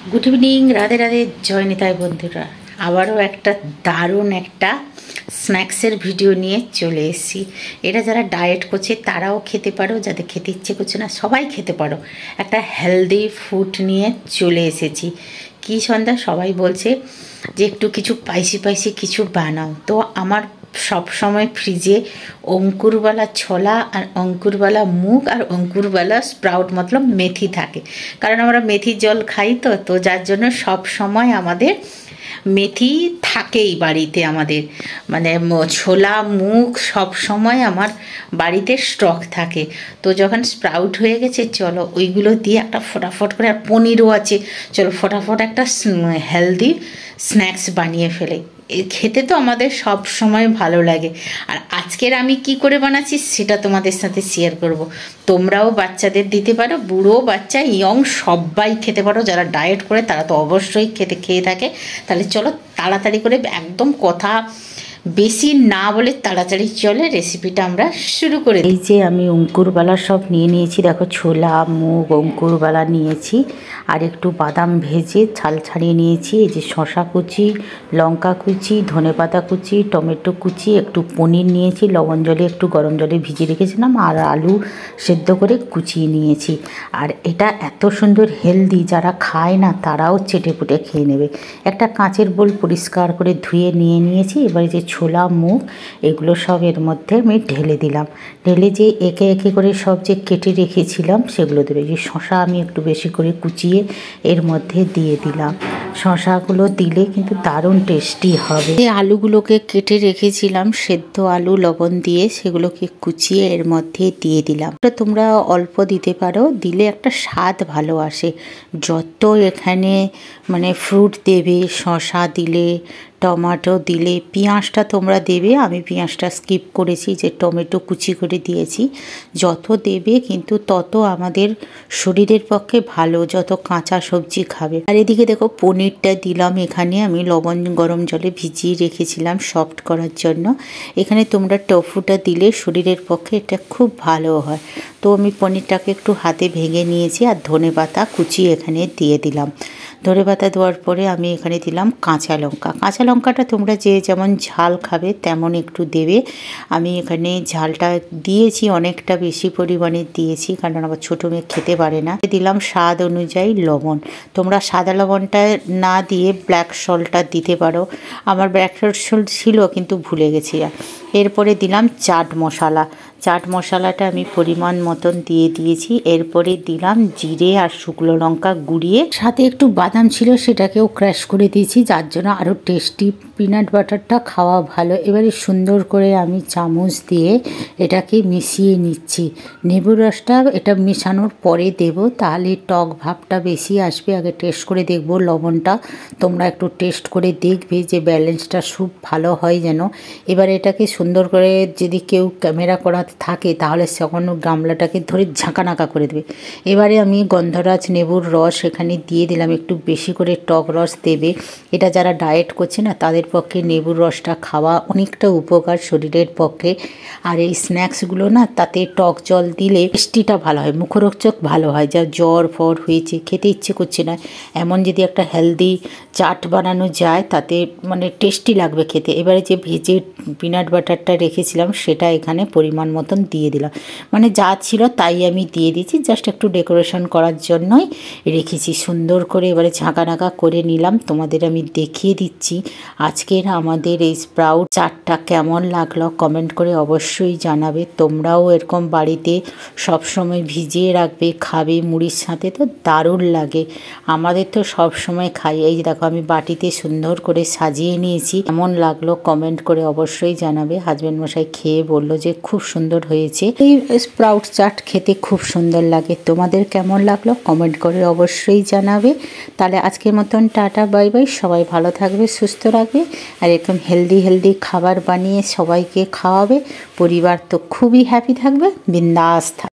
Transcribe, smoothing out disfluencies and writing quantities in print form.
Good evening, Radhe Radhe, জয় নিতাই বন্ধুরা। আবারও একটা দারুণ একটা স্ন্যাক্সের ভিডিও নিয়ে চলে এসেছি। এটা যারা ডায়েট করছে তারাও খেতে পারো, যাদের খেতে ইচ্ছে করছে না সবাই খেতে পারো। একটা হেলদি ফুড নিয়ে চলে এসেছি। কি সন্ধ্যা সবাই বলছে যে একটু কিছু স্পাইসি কিছু বানাও, তো আমার সব সময় ফ্রিজে অঙ্কুরওয়ালা ছোলা আর অঙ্কুরওয়ালা মুগ আর অঙ্কুরওয়ালা স্প্রাউট মতলব মেথি থাকে, কারণ আমরা মেথির জল খাই তো যার জন্য সব সময় আমাদের মেথি থাকেই বাড়িতে। আমাদের মানে ছোলা মুগ সব সময় আমার বাড়িতে স্টক থাকে। তো যখন স্প্রাউট হয়ে গেছে, চলো ওইগুলো দিয়ে একটা ফটাফট করে, আর পনিরও আছে, চলো ফটাফট একটা হেলদি স্ন্যাক্স বানিয়ে ফেলে। খেতে তো আমাদের সব সময় ভালো লাগে। আর আজকের আমি কি করে বানাচ্ছি সেটা তোমাদের সাথে শেয়ার করব। তোমরাও বাচ্চাদের দিতে পারো, বুড়ো বাচ্চা ইয়ং সবাই খেতে পারো। যারা ডায়েট করে তারা তো অবশ্যই খেয়ে থাকে। তাহলে চলো তাড়াতাড়ি করে, একদম কথা বেশি না বলে তাড়াতাড়ি চলে রেসিপিটা আমরা শুরু করে। এই যে আমি অঙ্কুরবালা সব নিয়ে নিয়েছি, দেখো ছোলা মুগ অঙ্কুরবালা নিয়েছি, আর একটু বাদাম ভেজে ছাল ছাড়িয়ে নিয়েছি। এই যে শশা কুচি, লঙ্কা কুচি, ধনেপাতা কুচি, টমেটো কুচি, একটু পনির নিয়েছি, লবণ জলে একটু গরম জলে ভিজিয়ে রেখেছিলাম, আর আলু সেদ্ধ করে কুচিয়ে নিয়েছি। আর এটা এত সুন্দর হেলদি, যারা খায় না তারাও চেটে পুটে খেয়ে নেবে। একটা কাঁচের বোল পরিষ্কার করে ধুয়ে নিয়েছি। এবারে যে ছোলা মুগ এগুলো সব এর মধ্যে আমি ঢেলে দিলাম। ঢেলে যে একে একে করে সব যে কেটে রেখেছিলাম সেগুলো দেবে। যে শশা আমি একটু বেশি করে কুচিয়ে এর মধ্যে দিয়ে দিলাম। শশাগুলো দিলে কিন্তু দারুণ টেস্টি হবে। এই আলুগুলোকে কেটে রেখেছিলাম সেদ্ধ আলু লবণ দিয়ে, সেগুলোকে কুচিয়ে এর মধ্যে দিয়ে দিলাম। তোমরা অল্প দিতে পারো, দিলে একটা স্বাদ ভালো আসে। যত এখানে মানে ফ্রুট দেবে, শশা দিলে, টমেটো দিলে, পেঁয়াজটা তোমরা দেবে, আমি পেঁয়াজটা স্কিপ করেছি, যে টমেটো কুচি করে দিয়েছি। যত দেবে কিন্তু তত আমাদের শরীরের পক্ষে ভালো, যত কাঁচা সবজি খাবে। আর এদিকে দেখো পনিরটা দিলাম, এখানে আমি লবণ গরম জলে ভিজিয়ে রেখেছিলাম সফট করার জন্য। এখানে তোমরা টফুটা দিলে শরীরের পক্ষে এটা খুব ভালো হয়। তো আমি পনিরটাকে একটু হাতে ভেঙে নিয়েছি, আর ধনেপাতা কুচি এখানে দিয়ে দিলাম। ধনেপাতা দেওয়ার পরে আমি এখানে দিলাম কাঁচা লঙ্কা। কাঁচা লঙ্কাটা তোমরা যে যেমন ঝাল খাবে তেমন একটু দেবে। আমি এখানে ঝালটা দিয়েছি, অনেকটা বেশি পরিমাণে দিয়েছি, কারণ আমার ছোটো মেয়ে খেতে পারে না। দিলাম স্বাদ অনুযায়ী লবণ। তোমরা সাদা লবণটা না দিয়ে ব্ল্যাক সল্টটা দিতে পারো। আমার ব্ল্যাক সল্ট ছিল কিন্তু ভুলে গেছি। এরপরে দিলাম চাট মশলা। চাট মশলাটা আমি পরিমাণ মতন দিয়ে দিয়েছি। এরপরে দিলাম জিরে আর শুকনো লঙ্কা গুঁড়িয়ে, সাথে একটু বাদাম ছিল সেটাকেও ক্র্যাশ করে দিয়েছি, যার জন্য আরও টেস্টি পিনাট বাটারটা খাওয়া ভালো। এবারে সুন্দর করে আমি চামচ দিয়ে এটাকে মিশিয়ে নিচ্ছি। লেবুর রসটা এটা মেশানোর পরে দেব, তাহলে টক ভাবটা বেশি আসবে। আগে টেস্ট করে দেখব লবণটা, তোমরা একটু টেস্ট করে দেখবে যে ব্যালেন্সটা খুব ভালো হয় যেন। এবার এটাকে সুন্দর করে, যদি কেউ ক্যামেরা করা থাকে তাহলে তখন গামলাটাকে ধরে ঝাঁকানাকা করে দেবে। এবারে আমি গন্ধরাজ লেবুর রস এখানে দিয়ে দিলাম, একটু বেশি করে টক রস দেবে। এটা যারা ডায়েট করছে না তাদের পক্ষে লেবুর রসটা খাওয়া অনেকটা উপকার শরীরের পক্ষে। আর এই স্ন্যাক্সগুলো না, তাতে টক জল দিলে টেস্টিটা ভালো হয়, মুখরোচক ভালো হয়। যা জ্বর ফর হয়েছে, খেতে ইচ্ছে করছে না, এমন যদি একটা হেলদি চাট বানানো যায় তাতে মানে টেস্টি লাগবে খেতে। এবারে যে ভেজে পিনাট বাটারটা রেখেছিলাম সেটা এখানে পরিমাণ মতন দিয়ে দিলাম। মানে যা ছিল তাই আমি দিয়ে দিয়েছি, জাস্ট একটু ডেকোরেশন করার জন্যই রেখেছি সুন্দর করে। এবারে ঝাঁকানাকা করে নিলাম, তোমাদের আমি দেখিয়ে দিচ্ছি আজকের আমাদের এই স্প্রাউট চাটটা কেমন লাগলো কমেন্ট করে অবশ্যই জানাবে। তোমরাও এরকম বাড়িতে সবসময় ভিজিয়ে রাখবে, খাবে মুড়ির সাথে, তো দারুণ লাগে। আমাদের তো সব সময় খাই। এই দেখো আমি বাটিতে সুন্দর করে সাজিয়ে নিয়েছি, কেমন লাগলো কমেন্ট করে অবশ্যই জানাবে। হাজব্যান্ড মশাই খেয়ে বললো যে খুব সুন্দর হয়েছে। এই স্প্রাউট চাট খেতে খুব সুন্দর লাগে। তোমাদের কেমন লাগলো কমেন্ট করে অবশ্যই জানাবে। তাহলে আজকের মতন টাটা বাই বাই। সবাই ভালো থাকবে, সুস্থ রাখবে, আর এরকম হেলদি খাবার বানিয়ে সবাইকে খাওয়াবে। পরিবার তো খুবই হ্যাপি থাকবে, বিন্দাস থাকবে।